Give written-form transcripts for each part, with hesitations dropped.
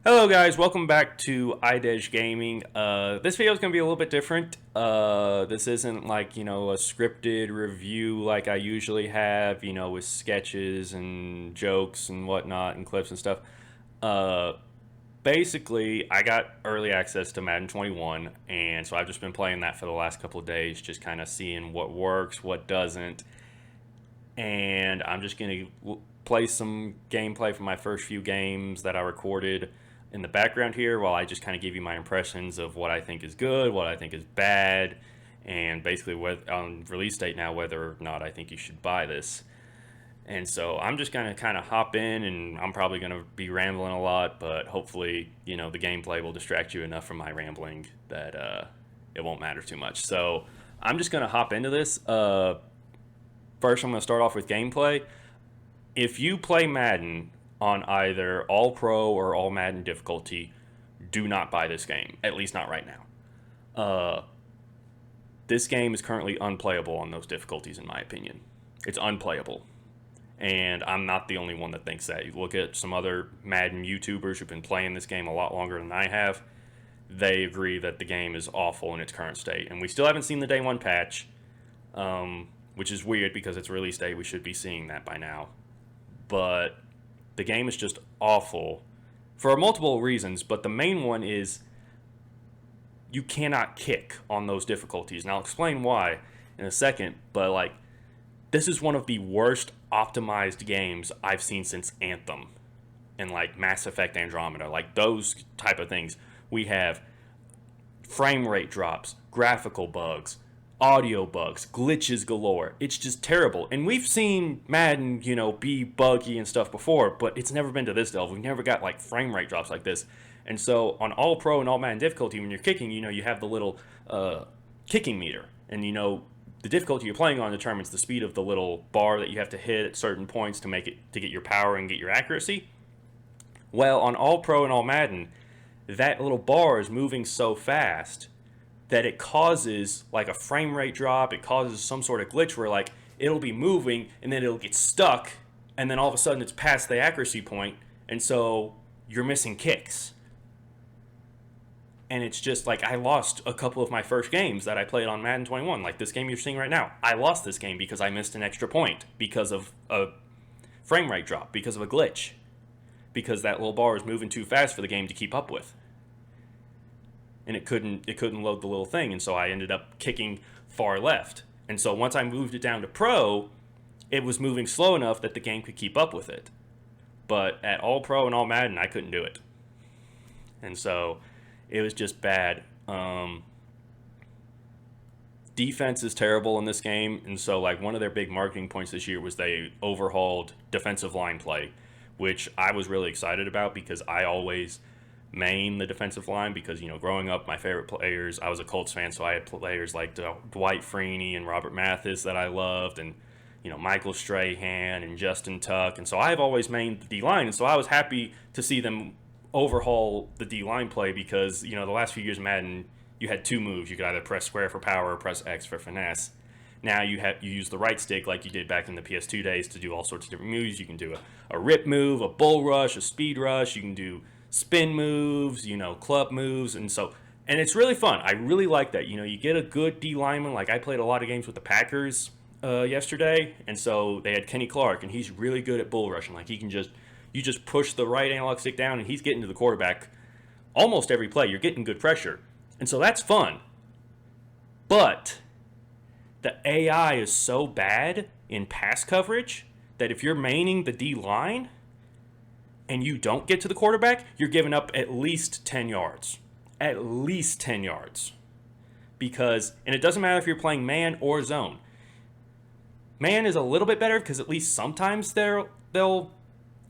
Hello guys, welcome back to Idej Gaming. This video is going to be a little bit different. This isn't like, a scripted review like I usually have, with sketches and jokes and whatnot and clips and stuff. Uh, Basically, I got early access to Madden 21, and so I've just been playing that for the last couple of days, just kind of seeing what works, what doesn't, and I'm just going to play some gameplay from my first few games that I recorded in the background here while I just kind of give you my impressions of what I think is good, what I think is bad, and basically on release date now whether or not I think you should buy this. And so I'm just going to kind of hop in, and I'm probably going to be rambling a lot, but hopefully, the gameplay will distract you enough from my rambling that it won't matter too much. So I'm just going to hop into this. First, I'm going to start off with gameplay. If you play Madden on either All Pro or All Madden difficulty, do not buy this game. At least not right now. This game is currently unplayable on those difficulties, in my opinion. It's unplayable. And I'm not the only one that thinks that. You look at some other Madden YouTubers who've been playing this game a lot longer than I have. They agree that the game is awful in its current state. And we still haven't seen the day one patch, which is weird because it's release day. We should be seeing that by now. But the game is just awful for multiple reasons, but the main one is you cannot kick on those difficulties. And I'll explain why in a second, but this is one of the worst optimized games I've seen since Anthem and Mass Effect Andromeda, those type of things. We have frame rate drops, graphical bugs, audio bugs, glitches galore. It's just terrible. And we've seen Madden, be buggy and stuff before, but it's never been to this level. We've never got frame rate drops like this. And so on All Pro and All Madden difficulty, when you're kicking, you have the little kicking meter, and the difficulty you're playing on determines the speed of the little bar that you have to hit at certain points to get your power and get your accuracy. Well, on All Pro and All Madden, that little bar is moving so fast that it causes a frame rate drop. It causes some sort of glitch where it'll be moving and then it'll get stuck, and then all of a sudden it's past the accuracy point, and so you're missing kicks. And it's just I lost a couple of my first games that I played on Madden 21. This game you're seeing right now, I lost this game because I missed an extra point because of a frame rate drop, because of a glitch, because that little bar is moving too fast for the game to keep up with. And it couldn't load the little thing, and so I ended up kicking far left. And so once I moved it down to Pro, it was moving slow enough that the game could keep up with it. But at All Pro and All Madden, I couldn't do it. And so it was just bad. Defense is terrible in this game, and so one of their big marketing points this year was they overhauled defensive line play, which I was really excited about because I always main the defensive line because, growing up, my favorite players, I was a Colts fan, so I had players like Dwight Freeney and Robert Mathis that I loved, and, Michael Strahan and Justin Tuck, and so I've always mained the D-line, and so I was happy to see them overhaul the D-line play because, the last few years of Madden, you had two moves. You could either press square for power or press X for finesse. Now you use the right stick like you did back in the PS2 days to do all sorts of different moves. You can do a rip move, a bull rush, a speed rush. You can do spin moves, club moves, and it's really fun. I really like that. You get a good D lineman. I played a lot of games with the Packers yesterday, and so they had Kenny Clark, and he's really good at bull rushing. He can you just push the right analog stick down, and he's getting to the quarterback almost every play. You're getting good pressure, and so that's fun. But the AI is so bad in pass coverage that if you're maining the D line and you don't get to the quarterback, you're giving up at least 10 yards. At least 10 yards. And it doesn't matter if you're playing man or zone. Man is a little bit better because at least sometimes they'll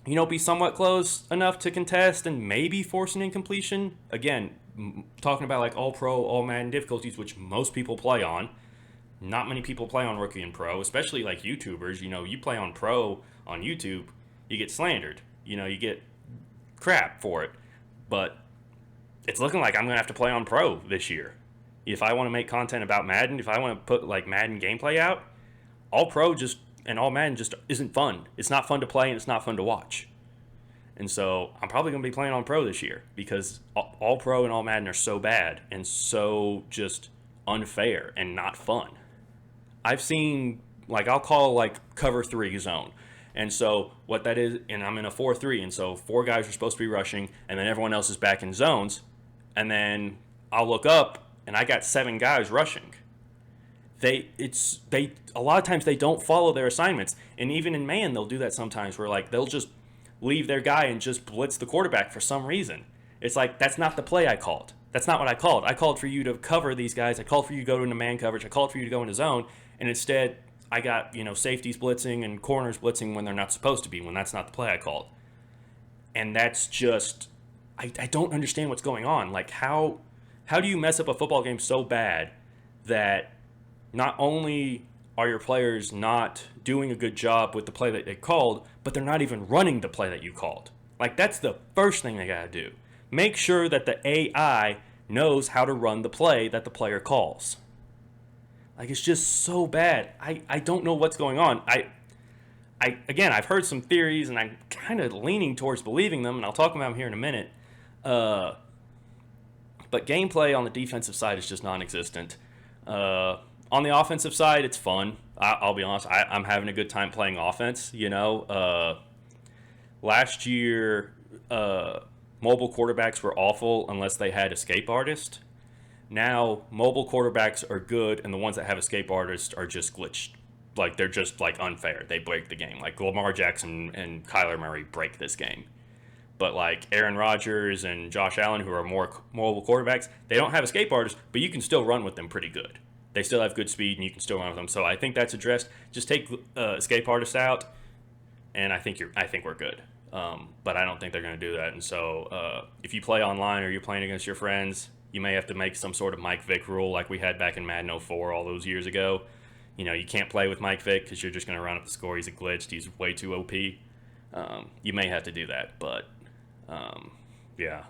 be somewhat close enough to contest and maybe force an incompletion. Again, talking about All Pro, All Madden difficulties, which most people play on. Not many people play on Rookie and Pro, especially YouTubers. You play on Pro on YouTube, you get slandered. You get crap for it. But it's looking like I'm going to have to play on Pro this year. If I want to make content about Madden, if I want to put Madden gameplay out, All Pro and All Madden just isn't fun. It's not fun to play, and it's not fun to watch. And so I'm probably going to be playing on Pro this year because all Pro and all Madden are so bad and so just unfair and not fun. I've seen, like, I'll call like cover three zone. And so what that is, and I'm in a 4-3, and so four guys are supposed to be rushing, and then everyone else is back in zones. And then I'll look up, and I got seven guys rushing. They a lot of times they don't follow their assignments, and even in man they'll do that sometimes, where like they'll just leave their guy and just blitz the quarterback for some reason. It's like, that's not the play I called. That's not what I called. I called for you to cover these guys. I called for you to go into man coverage. I called for you to go into zone, and instead I got, safeties blitzing and corners blitzing when they're not supposed to be, when that's not the play I called. And that's just, I don't understand what's going on. Like, how do you mess up a football game so bad that not only are your players not doing a good job with the play that they called, but they're not even running the play that you called? Like, that's the first thing they got to do. Make sure that the AI knows how to run the play that the player calls. Like, it's just so bad. I don't know what's going on. Again, I've heard some theories, and I'm kind of leaning towards believing them, and I'll talk about them here in a minute. But gameplay on the defensive side is just non-existent. On the offensive side, it's fun. I'll be honest. I'm having a good time playing offense. Last year, mobile quarterbacks were awful unless they had escape artist. Now, mobile quarterbacks are good, and the ones that have escape artists are just glitched. Like, they're just, like, unfair. They break the game. Like, Lamar Jackson and Kyler Murray break this game. But, like, Aaron Rodgers and Josh Allen, who are more mobile quarterbacks, they don't have escape artists, but you can still run with them pretty good. They still have good speed, and you can still run with them. So I think that's addressed. Just take escape artists out, and I think we're good. But I don't think they're going to do that. And so if you play online or you're playing against your friends, you may have to make some sort of Mike Vick rule like we had back in Madden 04 all those years ago. You can't play with Mike Vick because you're just going to run up the score. He's a glitched. He's way too OP. You may have to do that. But, yeah.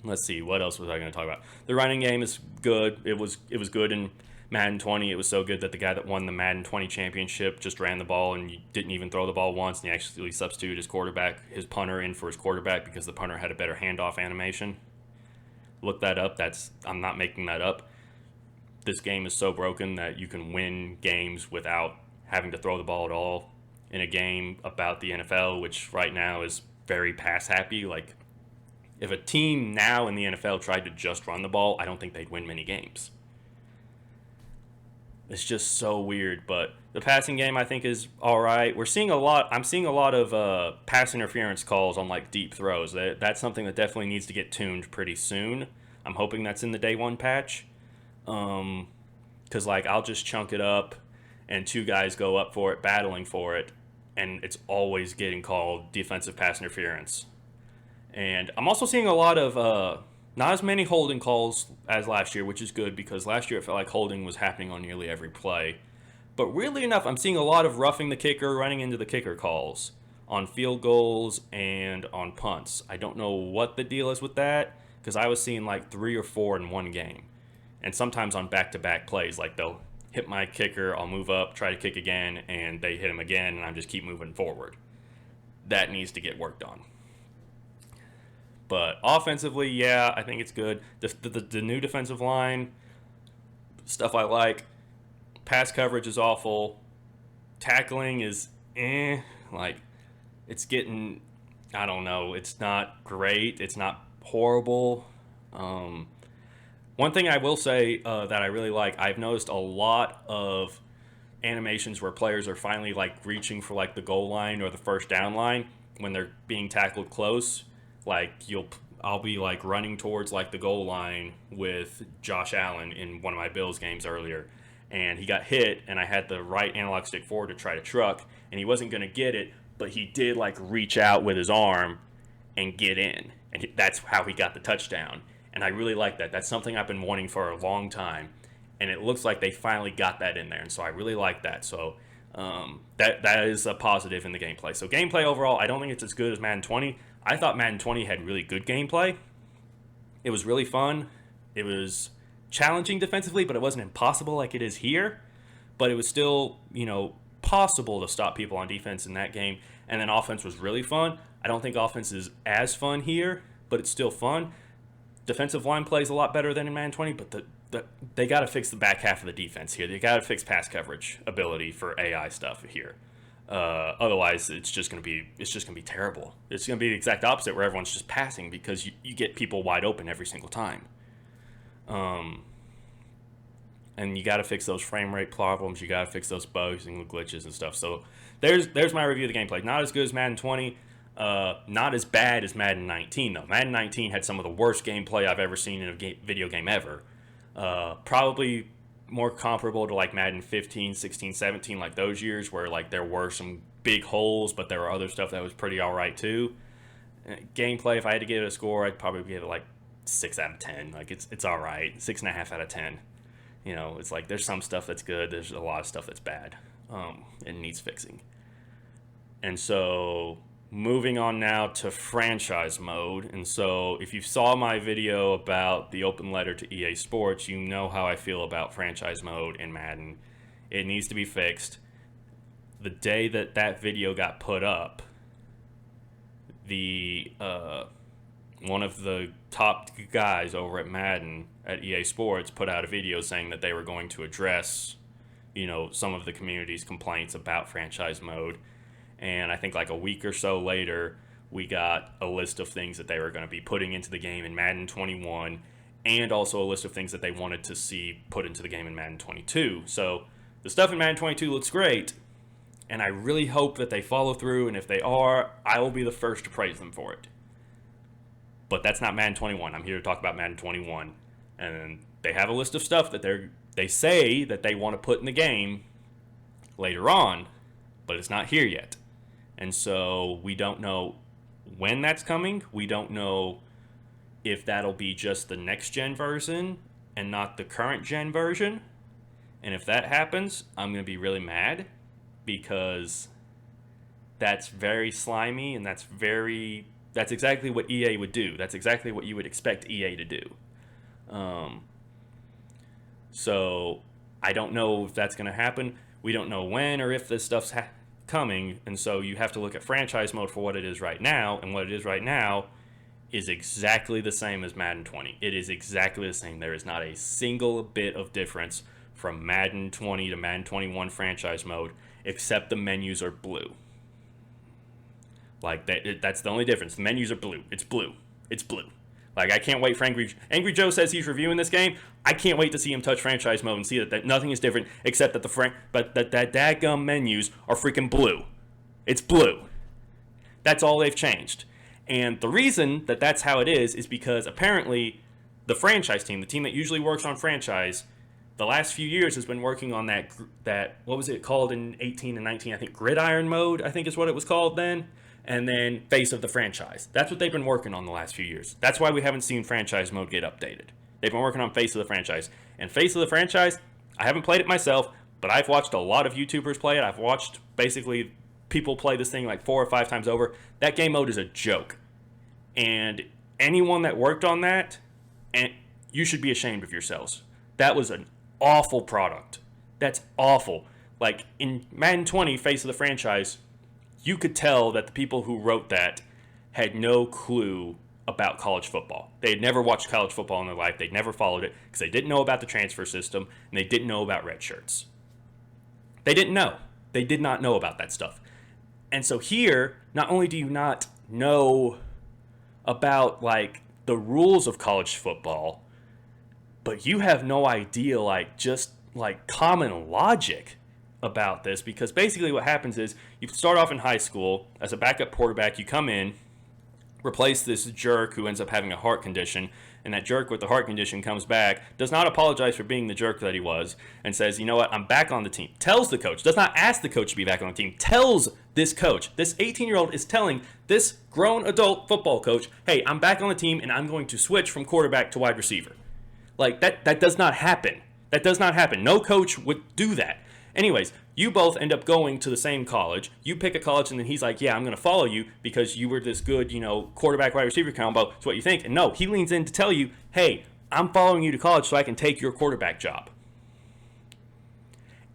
Let's see. What else was I going to talk about? The running game is good. It was good in Madden 20. It was so good that the guy that won the Madden 20 championship just ran the ball and didn't even throw the ball once, and he actually substituted his punter in for his quarterback because the punter had a better handoff animation. Look that up. I'm not making that up. This game is so broken that you can win games without having to throw the ball at all in a game about the NFL, which right now is very pass happy. Like, if a team now in the NFL tried to just run the ball, I don't think they'd win many games. It's just so weird. But the passing game, I think, is all right. I'm seeing a lot of pass interference calls on, like, deep throws. That's something that definitely needs to get tuned pretty soon. I'm hoping that's in the day one patch. Because, like, I'll just chunk it up and two guys go up for it, battling for it, and it's always getting called defensive pass interference. And I'm also seeing a lot of not as many holding calls as last year, which is good because last year it felt like holding was happening on nearly every play. But weirdly enough, I'm seeing a lot of roughing the kicker, running into the kicker calls on field goals and on punts. I don't know what the deal is with that because I was seeing like 3 or 4 in one game. And sometimes on back-to-back plays, like they'll hit my kicker, I'll move up, try to kick again, and they hit him again, and I just keep moving forward. That needs to get worked on. But offensively, yeah, I think it's good. The new defensive line, stuff I like. Pass coverage is awful. Tackling is like, it's getting, I don't know, it's not great. It's not horrible. One thing I will say that I really like, I've noticed a lot of animations where players are finally like reaching for like the goal line or the first down line when they're being tackled close. Like I'll be like running towards like the goal line with Josh Allen in one of my Bills games earlier, and he got hit, and I had the right analog stick forward to try to truck, and he wasn't going to get it, but he did like reach out with his arm and get in, and that's how he got the touchdown. And I really like that. That's something I've been wanting for a long time, and it looks like they finally got that in there, and so I really like that. So that is a positive in the gameplay. So gameplay overall, I don't think it's as good as Madden 20. I thought Madden 20 had really good gameplay. It was really fun. It was challenging defensively, but it wasn't impossible like it is here. But it was still, possible to stop people on defense in that game. And then offense was really fun. I don't think offense is as fun here, but it's still fun. Defensive line plays a lot better than in Madden 20, but they got to fix the back half of the defense here. They got to fix pass coverage ability for AI stuff here. Otherwise, it's just gonna be terrible. It's gonna be the exact opposite, where everyone's just passing because you get people wide open every single time. And you got to fix those frame rate problems. You got to fix those bugs and glitches and stuff. So there's my review of the gameplay. Not as good as Madden 20. Not as bad as Madden 19 though. Madden 19 had some of the worst gameplay I've ever seen in a video game ever. Probably more comparable to like Madden 15, 16, 17, like those years where like there were some big holes, but there were other stuff that was pretty all right too. Gameplay, if I had to give it a score, I'd probably give it like 6 out of 10. Like it's all right, 6.5 out of 10. You know, it's like there's some stuff that's good, there's a lot of stuff that's bad, and needs fixing. And so moving on now to franchise mode. And so if you saw my video about the open letter to EA Sports, you know how I feel about franchise mode in Madden. It needs to be fixed. The day that video got put up, the one of the top guys over at Madden at EA Sports put out a video saying that they were going to address, you know, some of the community's complaints about franchise mode. And I think like a week or so later, we got a list of things that they were going to be putting into the game in Madden 21, and also a list of things that they wanted to see put into the game in Madden 22. So the stuff in Madden 22 looks great, and I really hope that they follow through, and if they are, I will be the first to praise them for it. But that's not Madden 21. I'm here to talk about Madden 21. And they have a list of stuff that they say that they want to put in the game later on, but it's not here yet. And so we don't know when that's coming. We don't know if that'll be just the next gen version and not the current gen version. And if that happens, I'm going to be really mad, because that's very slimy, and that's exactly what EA would do. That's exactly what you would expect EA to do. So I don't know if that's going to happen. We don't know when or if this stuff's coming, and so you have to look at franchise mode for what it is right now, and what it is right now is exactly the same as Madden 20. It is exactly the same. There is not a single bit of difference from Madden 20 to Madden 21 franchise mode, except the menus are blue. Like that's the only difference. The menus are blue. It's blue. It's blue. Like, I can't wait for Angry Joe says he's reviewing this game. I can't wait to see him touch franchise mode and see that nothing is different except that that dadgum menus are freaking blue. It's blue. That's all they've changed. And the reason that that's how it is because apparently the franchise team, the team that usually works on franchise, the last few years has been working on that what was it called in 18 and 19? I think Gridiron mode, I think is what it was called then. And then Face of the Franchise. That's what they've been working on the last few years. That's why we haven't seen franchise mode get updated. They've been working on Face of the Franchise. And Face of the Franchise, I haven't played it myself, but I've watched a lot of YouTubers play it. I've watched basically people play this thing like 4 or 5 times over. That game mode is a joke. And anyone that worked on that, and you should be ashamed of yourselves. That was an awful product. That's awful. Like in Madden 20, Face of the Franchise, you could tell that the people who wrote that had no clue about college football. They had never watched college football in their life. They'd never followed it because they didn't know about the transfer system, and they didn't know about red shirts. They didn't know. They did not know about that stuff. And so here, not only do you not know about like the rules of college football, but you have no idea like just like common logic about this, because basically what happens is you start off in high school as a backup quarterback. You come in, replace this jerk who ends up having a heart condition, and that jerk with the heart condition comes back, does not apologize for being the jerk that he was, and says, you know what, I'm back on the team. Tells the coach, does not ask the coach to be back on the team, tells this coach. This 18-year-old is telling this grown adult football coach, hey, I'm back on the team and I'm going to switch from quarterback to wide receiver. Like, that does not happen. That does not happen. No coach would do that. Anyways, you both end up going to the same college. You pick a college, and then he's like, yeah, I'm going to follow you because you were this good, quarterback wide receiver combo. It's what you think. And no, he leans in to tell you, hey, I'm following you to college so I can take your quarterback job.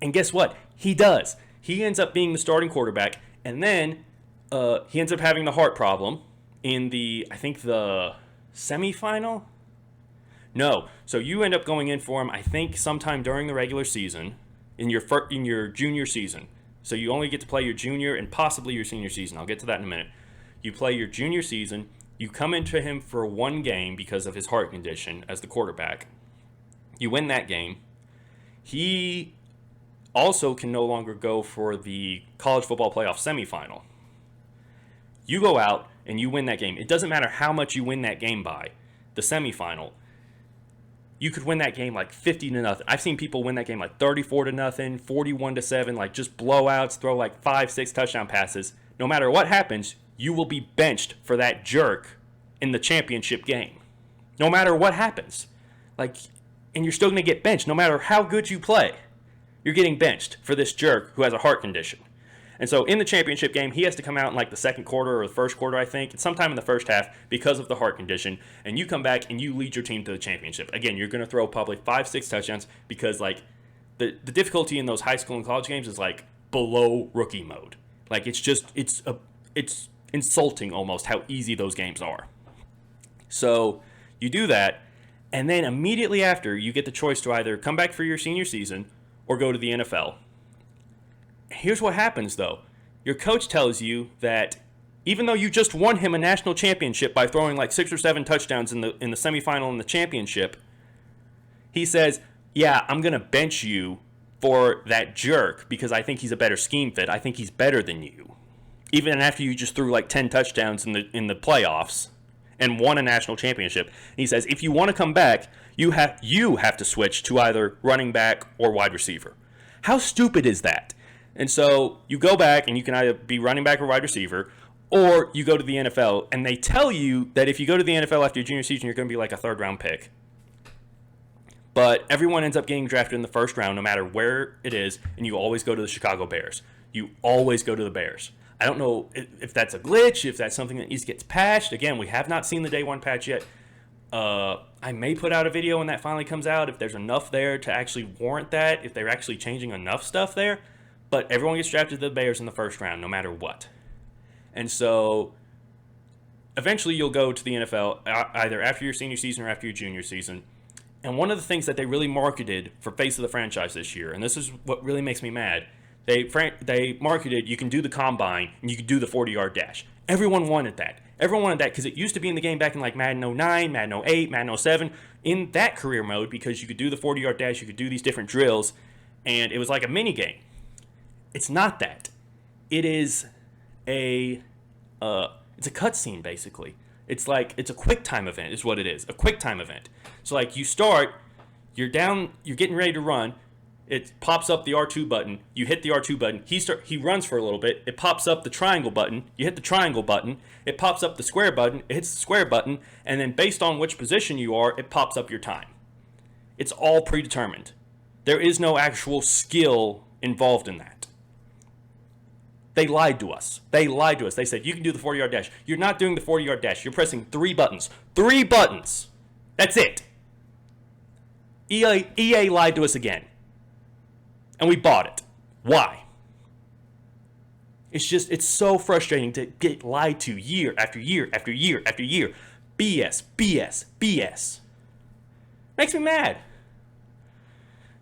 And guess what? He does. He ends up being the starting quarterback. And then He ends up having the heart problem in I think the semifinal. No, so you end up going in for him. I think sometime during the regular season, in your junior season. So you only get to play your junior and possibly your senior season. I'll get to that in a minute. You play your junior season. You come into him for one game because of his heart condition as the quarterback. You win that game. He also can no longer go for the college football playoff semifinal. You go out and you win that game. It doesn't matter how much you win that game by, the semifinal. You could win that game like 50-0. I've seen people win that game like 34-0, 41-7, like just blowouts, throw like 5-6 touchdown passes. No matter what happens, you will be benched for that jerk in the championship game. No matter what happens. And you're still going to get benched no matter how good you play. You're getting benched for this jerk who has a heart condition. And so in the championship game, he has to come out in like the second quarter or the first quarter, I think. It's sometime in the first half because of the heart condition. And you come back and you lead your team to the championship. Again, you're going to throw probably 5-6 touchdowns because like the difficulty in those high school and college games is like below rookie mode. Like it's insulting almost how easy those games are. So you do that. And then immediately after, you get the choice to either come back for your senior season or go to the NFL. Here's what happens, though. Your coach tells you that even though you just won him a national championship by throwing like 6 or 7 touchdowns in the semifinal and the championship, he says, yeah, I'm going to bench you for that jerk because I think he's a better scheme fit. I think he's better than you. Even after you just threw like 10 touchdowns in the playoffs and won a national championship. He says, if you want to come back, you have to switch to either running back or wide receiver. How stupid is that? And so you go back and you can either be running back or wide receiver, or you go to the NFL, and they tell you that if you go to the NFL after your junior season, you're going to be like a third-round pick. But everyone ends up getting drafted in the first round, no matter where it is, and you always go to the Chicago Bears. You always go to the Bears. I don't know if that's a glitch, if that's something that gets patched. Again, we have not seen the day one patch yet. I may put out a video when that finally comes out, if there's enough there to actually warrant that, if they're actually changing enough stuff there. But everyone gets drafted to the Bears in the first round, no matter what. And so eventually you'll go to the NFL either after your senior season or after your junior season. And one of the things that they really marketed for Face of the Franchise this year, and this is what really makes me mad, they marketed you can do the combine and you can do the 40-yard dash. Everyone wanted that. Everyone wanted that because it used to be in the game back in like Madden 09, Madden 08, Madden 07, in that career mode because you could do the 40-yard dash, you could do these different drills, and it was like a mini game. It's not that. It is it's a cutscene basically. It's a quick time event is what it is. A quick time event. So like you start, you're down, you're getting ready to run. It pops up the R2 button. You hit the R2 button. He runs for a little bit. It pops up the triangle button. You hit the triangle button. It pops up the square button. It hits the square button. And then based on which position you are, it pops up your time. It's all predetermined. There is no actual skill involved in that. They lied to us. They said, you can do the 40-yard dash. You're not doing the 40-yard dash. You're pressing 3 buttons. 3 buttons. That's it. EA lied to us again. And we bought it. Why? It's so frustrating to get lied to year after year after year after year. BS, BS, BS. Makes me mad.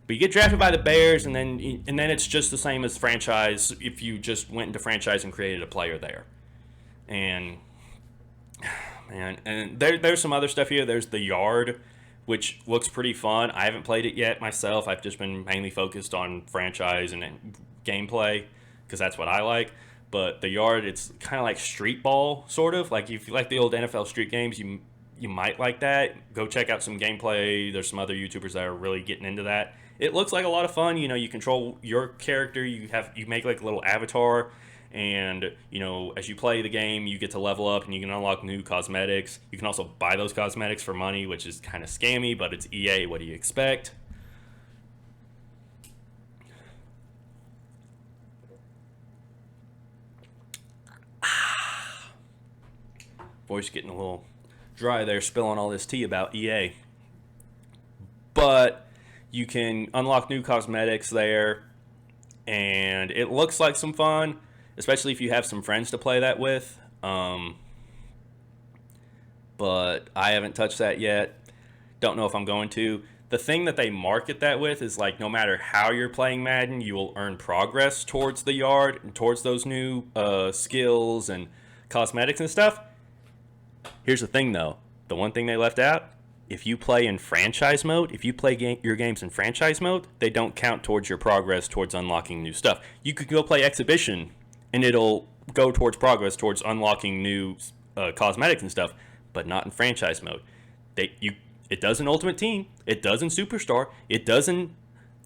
But you get drafted by the Bears, and then it's just the same as franchise if you just went into franchise and created a player there. And there's some other stuff here. There's the Yard, which looks pretty fun. I haven't played it yet myself. I've just been mainly focused on franchise and gameplay because that's what I like. But the Yard, it's kind of like street ball, sort of. Like if you like the old NFL street games, you might like that. Go check out some gameplay. There's some other YouTubers that are really getting into that. It looks like a lot of fun. You know, you control your character. You make like a little avatar, and you know, as you play the game, you get to level up and you can unlock new cosmetics. You can also buy those cosmetics for money, which is kind of scammy, but it's EA. What do you expect? Voice getting a little dry there, spilling all this tea about EA. But you can unlock new cosmetics there, and it looks like some fun. especially if you have some friends to play that with. But I haven't touched that yet. Don't know if I'm going to. The thing that they market that with is like no matter how you're playing Madden, you will earn progress towards the yard and towards those new skills and cosmetics and stuff. Here's the thing though. The one thing they left out, if you play in franchise mode, if you play your games in franchise mode, they don't count towards your progress towards unlocking new stuff. You could go play exhibition and it'll go towards progress towards unlocking new cosmetics and stuff, but not in franchise mode. It does in Ultimate Team, it does in Superstar, it does in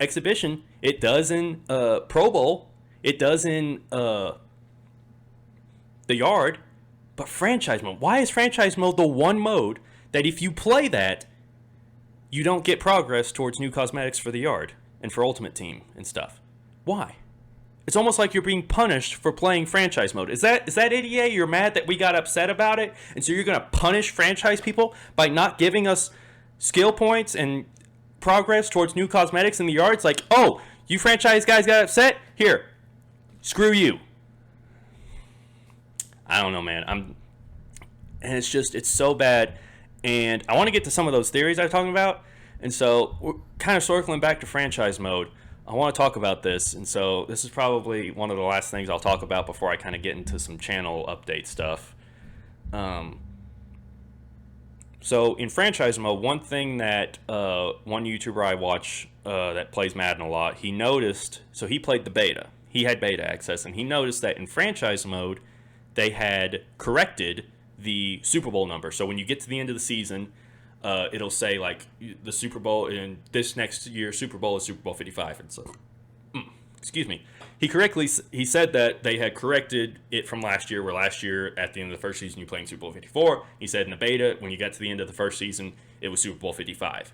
Exhibition, it does in Pro Bowl, it does in the Yard, but franchise mode. Why is franchise mode the one mode that if you play that, you don't get progress towards new cosmetics for the Yard and for Ultimate Team and stuff? Why? It's almost like you're being punished for playing franchise mode. Is that Idej? You're mad that we got upset about it, and so you're going to punish franchise people by not giving us skill points and progress towards new cosmetics in the Yard? It's like, oh, you franchise guys got upset? Here, screw you. I don't know, man. And it's so bad. And I want to get to some of those theories I was talking about. And so we're kind of circling back to franchise mode. I want to talk about this. And so this is probably one of the last things I'll talk about before I kind of get into some channel update stuff. So in franchise mode, one thing that one YouTuber I watch that plays Madden a lot, he noticed, so he played the beta. He had beta access, and he noticed that in franchise mode, they had corrected the Super Bowl number. So when you get to the end of the season, it'll say like the Super Bowl in this next year Super Bowl is Super Bowl 55. And so, excuse me. He said that they had corrected it from last year, where last year at the end of the first season you playing Super Bowl 54. He said in the beta, when you got to the end of the first season, it was Super Bowl 55.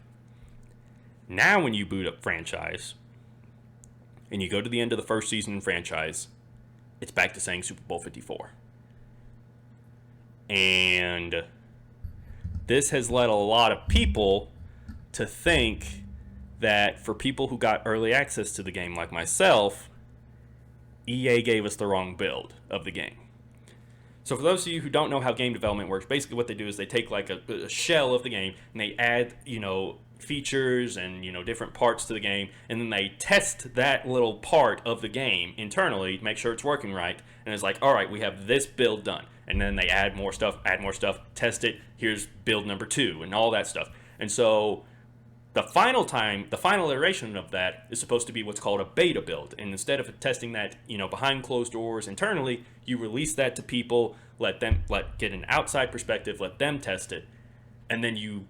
Now when you boot up franchise and you go to the end of the first season in franchise, it's back to saying Super Bowl 54. And this has led a lot of people to think that for people who got early access to the game like myself, EA gave us the wrong build of the game. So for those of you who don't know how game development works, basically what they do is they take like a shell of the game and they add, features and, different parts to the game, and then they test that little part of the game internally to make sure it's working right. And it's like, all right, we have this build done. And then they add more stuff, test it. Here's build number 2 and all that stuff. And so the final iteration of that is supposed to be what's called a beta build. And instead of testing that, behind closed doors internally, you release that to people, get an outside perspective, let them test it. And then you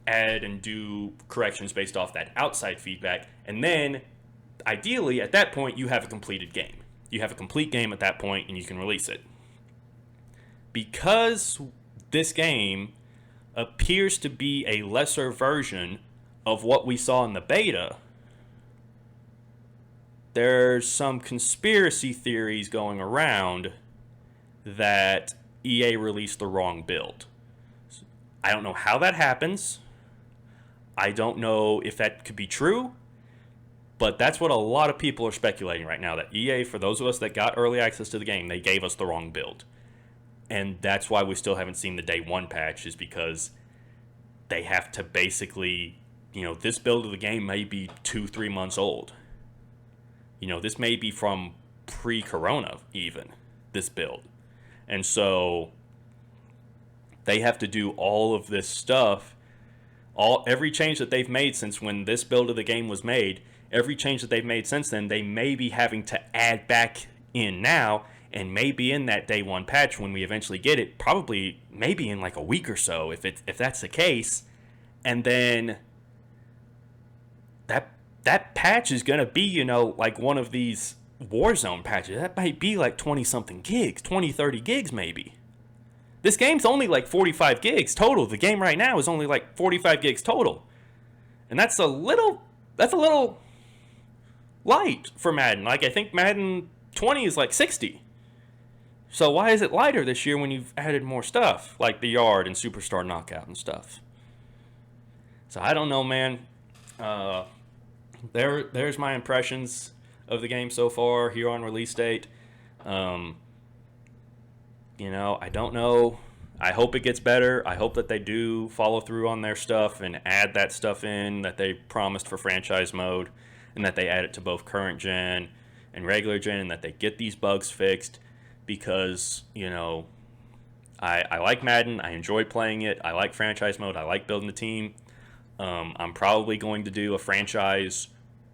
add and do corrections based off that outside feedback. And then ideally at that point, you have a completed game. You have a complete game at that point and you can release it. Because this game appears to be a lesser version of what we saw in the beta, there's some conspiracy theories going around that EA released the wrong build. I don't know how that happens. I don't know if that could be true, but that's what a lot of people are speculating right now, that EA, for those of us that got early access to the game, they gave us the wrong build. And that's why we still haven't seen the day 1 patch, is because they have to basically, this build of the game may be 2-3 months old. This may be from pre-corona even, this build. And so they have to do all of this stuff, every change that they've made since when this build of the game was made, every change that they've made since then, they may be having to add back in now. And maybe in that day 1 patch, when we eventually get it, probably maybe in like a week or so, if that's the case, and then that patch is gonna be, like one of these Warzone patches. That might be like 20-something gigs, 30 gigs maybe. This game's only like 45 gigs total. The game right now is only like 45 gigs total, and that's a little light for Madden. Like I think Madden 20 is like 60. So why is it lighter this year when you've added more stuff, like the Yard and Superstar Knockout and stuff? So I don't know, man. There's my impressions of the game so far here on release date. Um, I don't know. I hope it gets better. I hope that they do follow through on their stuff and add that stuff in that they promised for franchise mode, and that they add it to both current gen and regular gen, and that they get these bugs fixed because, I like Madden. I enjoy playing it. I like franchise mode. I like building the team. I'm probably going to do a franchise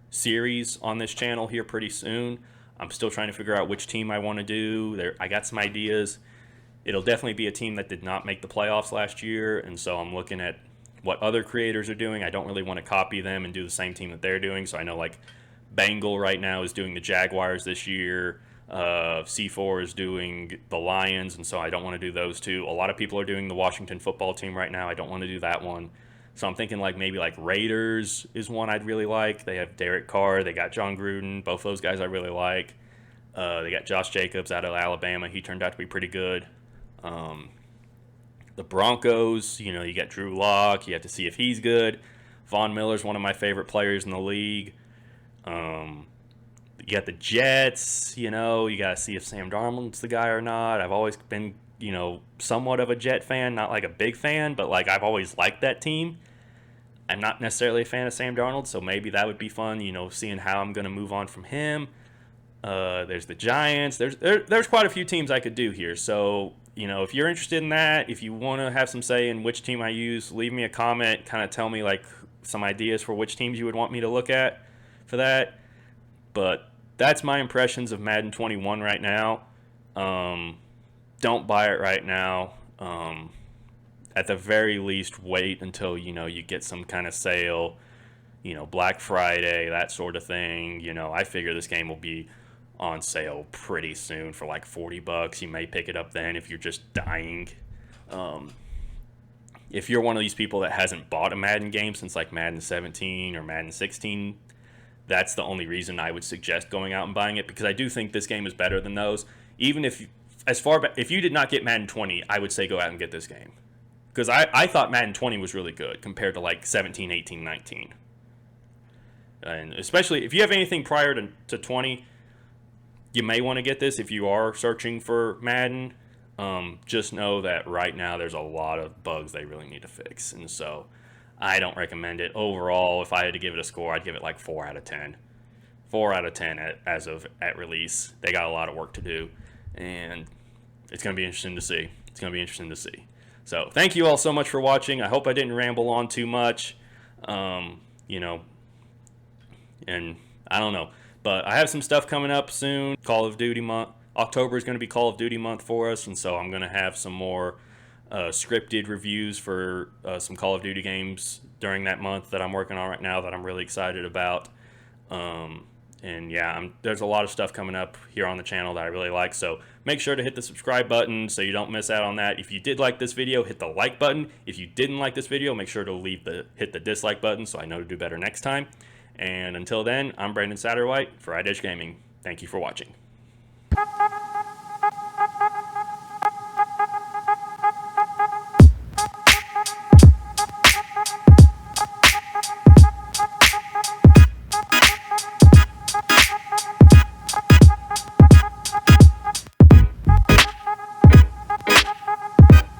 series on this channel here pretty soon. I'm still trying to figure out which team I want to do. I got some ideas. It'll definitely be a team that did not make the playoffs last year, and so I'm looking at what other creators are doing. I don't really want to copy them and do the same team that they're doing. So I know like Bengal right now is doing the Jaguars this year. C4 is doing the Lions, and so I don't want to do those two. A lot of people are doing the Washington football team right now. I don't want to do that one. So I'm thinking like maybe like Raiders is one I'd really like. They have Derek Carr. They got John Gruden. Both those guys I really like. They got Josh Jacobs out of Alabama. He turned out to be pretty good. The Broncos, you got Drew Lock. You have to see if he's good. Von Miller's one of my favorite players in the league. You got the Jets. You got to see if Sam Darnold's the guy or not. I've always been, somewhat of a Jet fan. Not like a big fan, but like I've always liked that team. I'm not necessarily a fan of Sam Darnold, so maybe that would be fun, seeing how I'm going to move on from him. There's the Giants. There's quite a few teams I could do here. So, if you're interested in that, if you want to have some say in which team I use, leave me a comment. Kind of tell me like some ideas for which teams you would want me to look at for that. But that's my impressions of Madden 21 right now. Don't buy it right now. At the very least, wait until, you get some kind of sale, Black Friday, that sort of thing. I figure this game will be on sale pretty soon for like $40. You may pick it up then if you're just dying. If you're one of these people that hasn't bought a Madden game since like Madden 17 or Madden 16, that's the only reason I would suggest going out and buying it, because I do think this game is better than those. Even if you did not get Madden 20, I would say go out and get this game, because I thought Madden 20 was really good compared to like 17, 18, 19. And especially if you have anything prior to 20, you may want to get this if you are searching for Madden. Just know that right now there's a lot of bugs they really need to fix, and so I don't recommend it. Overall, if I had to give it a score, I'd give it like 4 out of 10. 4 out of 10 at release. They got a lot of work to do, and it's going to be interesting to see. So thank you all so much for watching. I hope I didn't ramble on too much. And I don't know. But I have some stuff coming up soon. Call of Duty month. October is going to be Call of Duty month for us, and so I'm going to have some more scripted reviews for some Call of Duty games during that month that I'm working on right now that I'm really excited about. And yeah, there's a lot of stuff coming up here on the channel that I really like, so make sure to hit the subscribe button so you don't miss out on that. If you did like this video, hit the like button. If you didn't like this video, make sure to hit the dislike button so I know to do better next time. And until then, I'm Brandon Satterwhite for Idej Gaming. Thank you for watching.